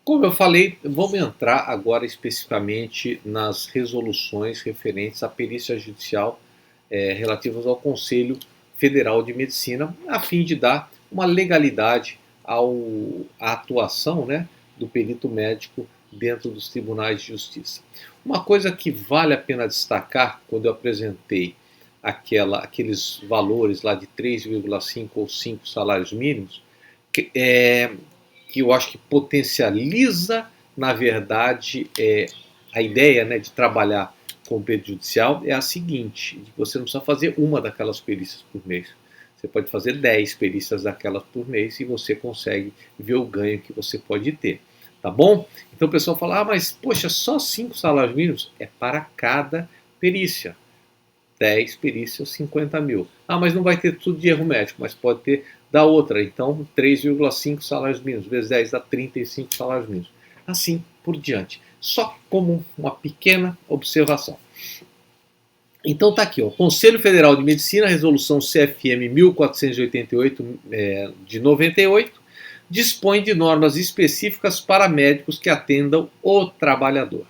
Como eu falei, vamos entrar agora especificamente nas resoluções referentes à perícia judicial relativas ao Conselho Federal de Medicina, a fim de dar uma legalidade à atuação, né, do perito médico dentro dos tribunais de justiça. Uma coisa que vale a pena destacar, quando eu apresentei aqueles valores lá de 3,5 ou 5 salários mínimos, que eu acho que potencializa, na verdade, a ideia, né, de trabalhar com o perito judicial é a seguinte: você não precisa fazer uma daquelas perícias por mês. Você pode fazer 10 perícias daquelas por mês e você consegue ver o ganho que você pode ter. Tá bom? Então o pessoal fala, mas poxa, só 5 salários mínimos? É para cada perícia. 10 perícias, 50 mil. Mas não vai ter tudo de erro médico, mas pode ter da outra. Então, 3,5 salários mínimos, vezes 10 dá 35 salários mínimos. Assim por diante. Só como uma pequena observação. Então tá aqui, ó, Conselho Federal de Medicina, resolução CFM 1488 de 98, dispõe de normas específicas para médicos que atendam o trabalhador.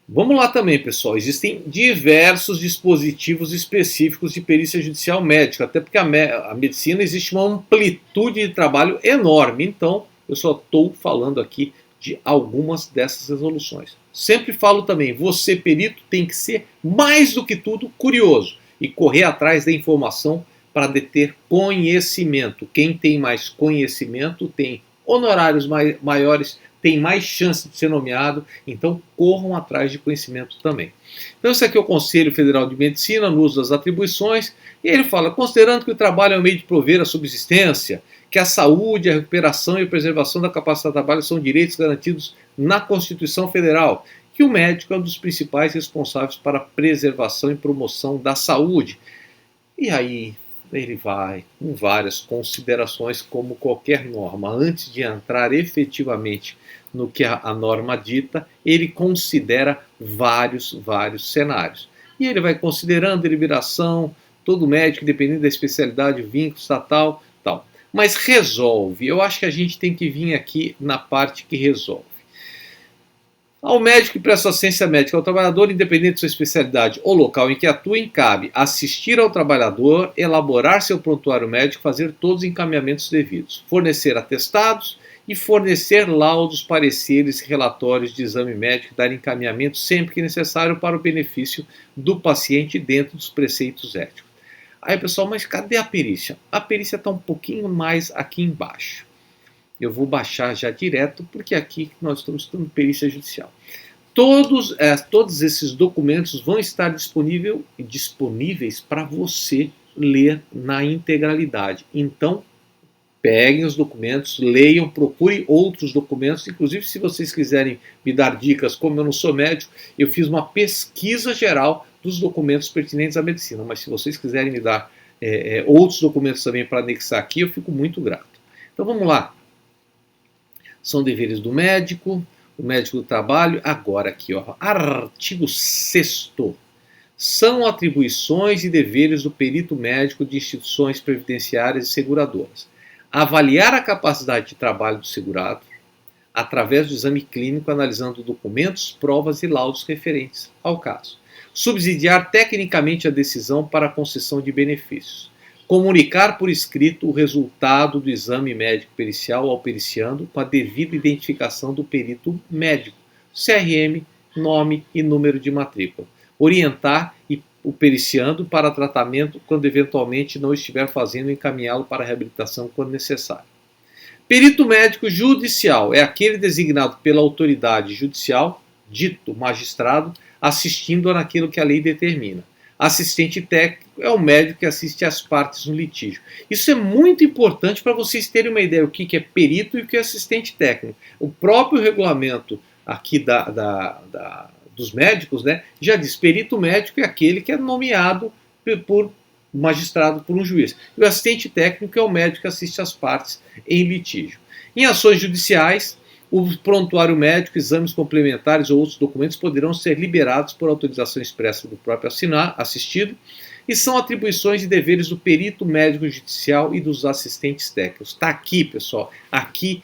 Vamos lá também, pessoal. Existem diversos dispositivos específicos de perícia judicial médica, até porque a medicina existe uma amplitude de trabalho enorme. Então, eu só estou falando aqui de algumas dessas resoluções. Sempre falo também, você, perito, tem que ser, mais do que tudo, curioso e correr atrás da informação para deter conhecimento. Quem tem mais conhecimento tem honorários maiores, tem mais chance de ser nomeado, então corram atrás de conhecimento também. Então esse aqui é o Conselho Federal de Medicina, no uso das atribuições, e ele fala, considerando que o trabalho é um meio de prover a subsistência, que a saúde, a recuperação e a preservação da capacidade de trabalho são direitos garantidos na Constituição Federal, que o médico é um dos principais responsáveis para a preservação e promoção da saúde. E aí ele vai com várias considerações, como qualquer norma. Antes de entrar efetivamente no que a norma dita, ele considera vários cenários. E ele vai considerando deliberação, todo médico, dependendo da especialidade, vínculo estatal, tal. Mas resolve. Eu acho que a gente tem que vir aqui na parte que resolve. Ao médico que presta assistência médica ao trabalhador, independente de sua especialidade ou local em que atua, cabe assistir ao trabalhador, elaborar seu prontuário médico, fazer todos os encaminhamentos devidos, fornecer atestados e fornecer laudos, pareceres e relatórios de exame médico, dar encaminhamento sempre que necessário para o benefício do paciente dentro dos preceitos éticos. Aí, pessoal, mas cadê a perícia? A perícia está um pouquinho mais aqui embaixo. Eu vou baixar já direto, porque aqui nós estamos estudando perícia judicial. Todos esses documentos vão estar disponíveis para você ler na integralidade. Então, peguem os documentos, leiam, procurem outros documentos. Inclusive, se vocês quiserem me dar dicas, como eu não sou médico, eu fiz uma pesquisa geral dos documentos pertinentes à medicina. Mas se vocês quiserem me dar outros documentos também para anexar aqui, eu fico muito grato. Então, vamos lá. São deveres do médico, o médico do trabalho. Agora aqui, ó, artigo 6º. São atribuições e deveres do perito médico de instituições previdenciárias e seguradoras. Avaliar a capacidade de trabalho do segurado através do exame clínico, analisando documentos, provas e laudos referentes ao caso. Subsidiar tecnicamente a decisão para a concessão de benefícios. Comunicar por escrito o resultado do exame médico pericial ao periciando com a devida identificação do perito médico, CRM, nome e número de matrícula. Orientar o periciando para tratamento quando eventualmente não estiver fazendo, encaminhá-lo para reabilitação quando necessário. Perito médico judicial é aquele designado pela autoridade judicial, dito magistrado, assistindo naquilo que a lei determina. Assistente técnico é o médico que assiste às partes no litígio. Isso é muito importante para vocês terem uma ideia do que é perito e o que é assistente técnico. O próprio regulamento aqui dos médicos, né, já diz, perito médico é aquele que é nomeado por magistrado, por um juiz. E o assistente técnico é o médico que assiste às partes em litígio. Em ações judiciais, o prontuário médico, exames complementares ou outros documentos poderão ser liberados por autorização expressa do próprio assistido, e são atribuições e deveres do perito médico judicial e dos assistentes técnicos. Está aqui, pessoal. Aqui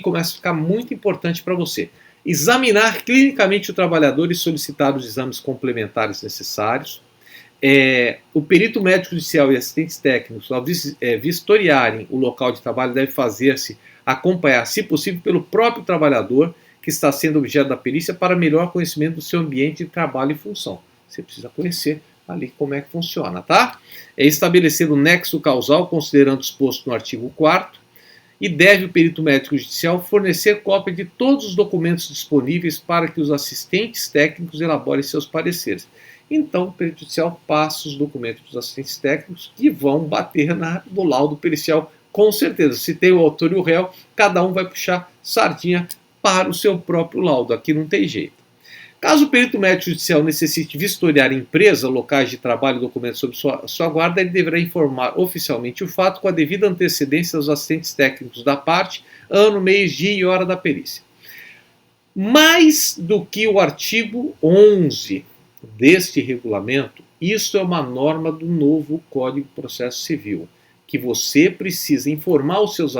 começa a ficar muito importante para você. Examinar clinicamente o trabalhador e solicitar os exames complementares necessários. O perito médico judicial e assistentes técnicos, ao vistoriarem o local de trabalho, deve fazer-se acompanhar, se possível, pelo próprio trabalhador que está sendo objeto da perícia para melhor conhecimento do seu ambiente de trabalho e função. Você precisa conhecer ali como é que funciona, tá? Estabelecer o nexo causal, considerando o exposto no artigo 4º, e deve o perito médico judicial fornecer cópia de todos os documentos disponíveis para que os assistentes técnicos elaborem seus pareceres. Então, o perito judicial passa os documentos dos assistentes técnicos que vão bater no laudo pericial, com certeza. Se tem o autor e o réu, cada um vai puxar sardinha para o seu próprio laudo. Aqui não tem jeito. Caso o perito médico judicial necessite vistoriar empresa, locais de trabalho e documentos sob sua guarda, ele deverá informar oficialmente o fato com a devida antecedência aos assistentes técnicos da parte, ano, mês, dia e hora da perícia. Mais do que o artigo 11 deste regulamento, isso é uma norma do novo Código de Processo Civil, que você precisa informar os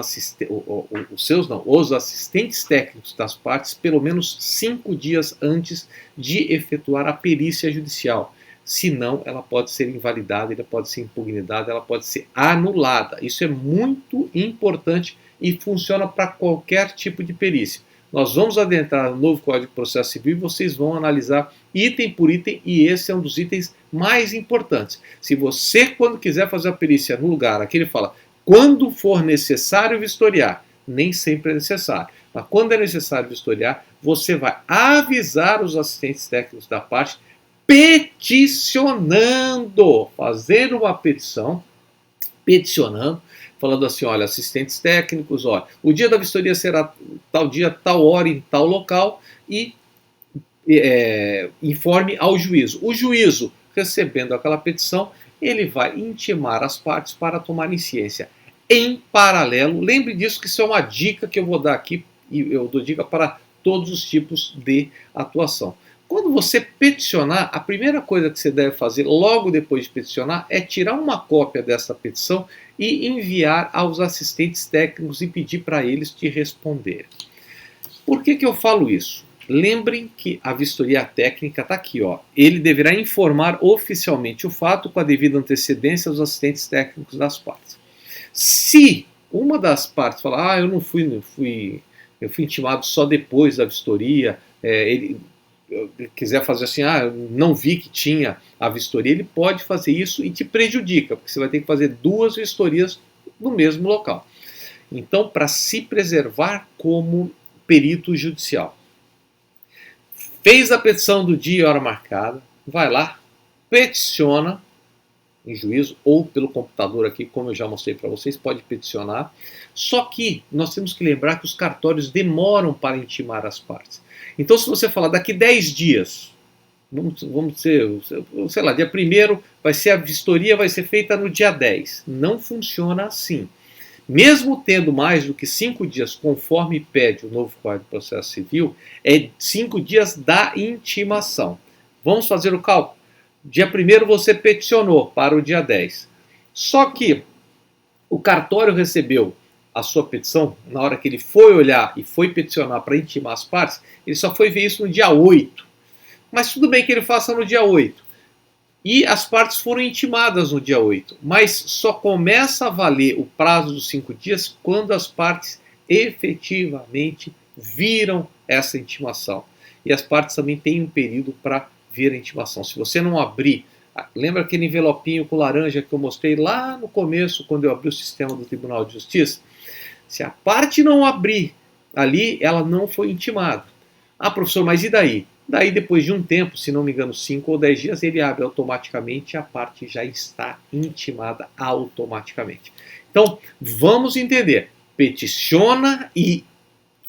assistentes técnicos das partes pelo menos 5 dias antes de efetuar a perícia judicial. Senão, ela pode ser invalidada, ela pode ser impugnada, ela pode ser anulada. Isso é muito importante e funciona para qualquer tipo de perícia. Nós vamos adentrar no novo Código de Processo Civil e vocês vão analisar item por item, e esse é um dos itens mais importantes. Se você, quando quiser fazer a perícia no lugar, aqui ele fala, quando for necessário vistoriar, nem sempre é necessário, mas quando é necessário vistoriar, você vai avisar os assistentes técnicos da parte, peticionando, fazendo uma petição, peticionando, falando assim, olha, assistentes técnicos, olha, o dia da vistoria será tal dia, tal hora, em tal local, e informe ao juízo. O juízo, recebendo aquela petição, ele vai intimar as partes para tomarem ciência. Em paralelo, lembre disso, que isso é uma dica que eu vou dar aqui, e eu dou dica para todos os tipos de atuação. Quando você peticionar, a primeira coisa que você deve fazer logo depois de peticionar é tirar uma cópia dessa petição e enviar aos assistentes técnicos e pedir para eles te responderem. Por que eu falo isso? Lembrem que a vistoria técnica está aqui, ó. Ele deverá informar oficialmente o fato com a devida antecedência aos assistentes técnicos das partes. Se uma das partes falar, eu fui intimado só depois da vistoria, ele quiser fazer assim, eu não vi que tinha a vistoria, ele pode fazer isso e te prejudica, porque você vai ter que fazer 2 vistorias no mesmo local. Então, para se preservar como perito judicial, fez a petição do dia e hora marcada, vai lá, peticiona em juízo ou pelo computador aqui, como eu já mostrei para vocês, pode peticionar. Só que nós temos que lembrar que os cartórios demoram para intimar as partes. Então, se você falar daqui 10 dias, vamos dizer, sei lá, dia 1º vai ser a vistoria, vai ser feita no dia 10. Não funciona assim. Mesmo tendo mais do que 5 dias, conforme pede o novo Código de Processo Civil, é 5 dias da intimação. Vamos fazer o cálculo? Dia 1º você peticionou para o dia 10. Só que o cartório recebeu a sua petição, na hora que ele foi olhar e foi peticionar para intimar as partes, ele só foi ver isso no dia 8. Mas tudo bem que ele faça no dia 8. E as partes foram intimadas no dia 8. Mas só começa a valer o prazo dos 5 dias quando as partes efetivamente viram essa intimação. E as partes também têm um período para ver a intimação. Se você não abrir, lembra aquele envelopinho com laranja que eu mostrei lá no começo, quando eu abri o sistema do Tribunal de Justiça? Se a parte não abrir ali, ela não foi intimada. Professor, mas e daí? Daí, depois de um tempo, se não me engano, 5 ou 10 dias, ele abre automaticamente e a parte já está intimada automaticamente. Então, vamos entender. Peticiona e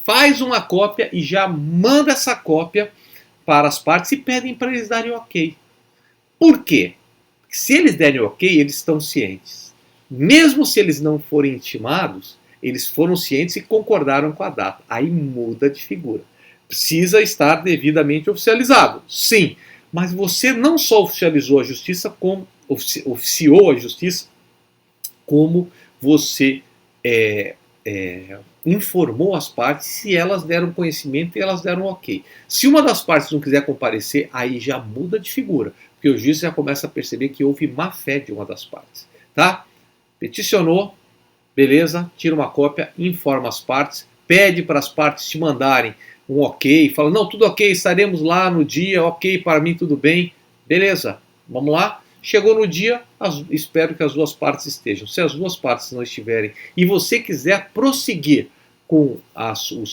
faz uma cópia e já manda essa cópia para as partes e pedem para eles darem ok. Por quê? Se eles derem ok, eles estão cientes. Mesmo se eles não forem intimados, eles foram cientes e concordaram com a data. Aí muda de figura. Precisa estar devidamente oficializado, sim. Mas você não só oficializou a justiça, como oficiou a justiça, como você informou as partes, se elas deram conhecimento e elas deram ok. Se uma das partes não quiser comparecer, aí já muda de figura, porque o juiz já começa a perceber que houve má fé de uma das partes. Tá? Peticionou, beleza, tira uma cópia, informa as partes, pede para as partes te mandarem um ok, fala, não, tudo ok, estaremos lá no dia, ok, para mim tudo bem, beleza, vamos lá. Chegou no dia, espero que as duas partes estejam. Se as duas partes não estiverem e você quiser prosseguir com a sua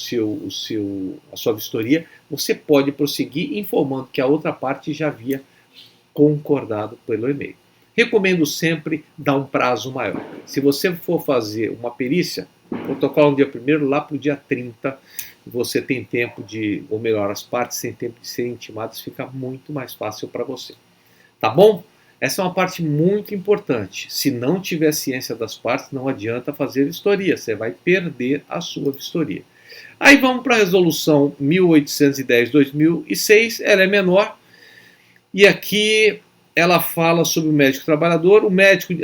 vistoria, você pode prosseguir informando que a outra parte já havia concordado pelo e-mail. Recomendo sempre dar um prazo maior. Se você for fazer uma perícia, protocolo no dia 1º, lá para o dia 30, você tem tempo de, ou melhor, as partes têm tempo de serem intimadas, fica muito mais fácil para você. Tá bom? Essa é uma parte muito importante. Se não tiver ciência das partes, não adianta fazer vistoria, você vai perder a sua vistoria. Aí vamos para a resolução 1810/2006, ela é menor, e aqui ela fala sobre o médico trabalhador, o médico...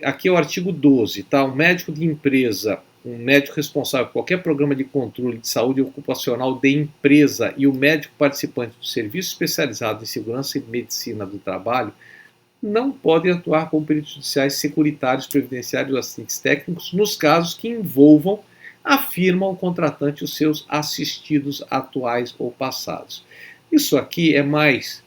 aqui é o artigo 12, tá? Um médico de empresa, um médico responsável por qualquer programa de controle de saúde ocupacional de empresa e o médico participante do serviço especializado em segurança e medicina do trabalho não podem atuar como peritos judiciais, securitários, previdenciários ou assistentes técnicos nos casos que envolvam a firma ou contratante os seus assistidos atuais ou passados. Isso aqui é mais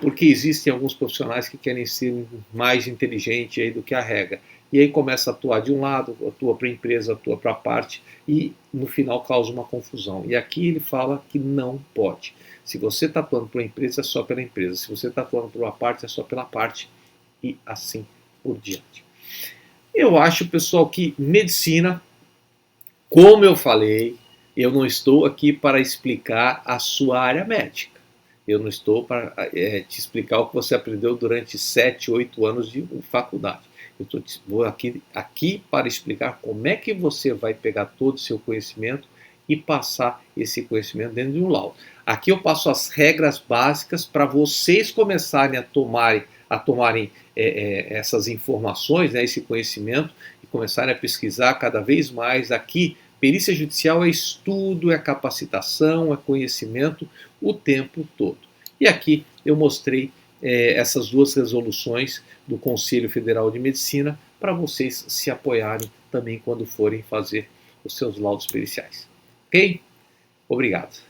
porque existem alguns profissionais que querem ser mais inteligentes aí do que a regra. E aí começa a atuar de um lado, atua para a empresa, atua para a parte, e no final causa uma confusão. E aqui ele fala que não pode. Se você está atuando para uma empresa, é só pela empresa. Se você está atuando para uma parte, é só pela parte. E assim por diante. Eu acho, pessoal, que medicina, como eu falei, eu não estou aqui para explicar a sua área médica. Eu não estou para te explicar o que você aprendeu durante 7, 8 anos de faculdade. Eu vou aqui para explicar como é que você vai pegar todo o seu conhecimento e passar esse conhecimento dentro de um laudo. Aqui eu passo as regras básicas para vocês começarem a tomarem essas informações, né, esse conhecimento, e começarem a pesquisar cada vez mais. Aqui, perícia judicial é estudo, é capacitação, é conhecimento o tempo todo. E aqui eu mostrei essas duas resoluções do Conselho Federal de Medicina para vocês se apoiarem também quando forem fazer os seus laudos periciais. Ok? Obrigado.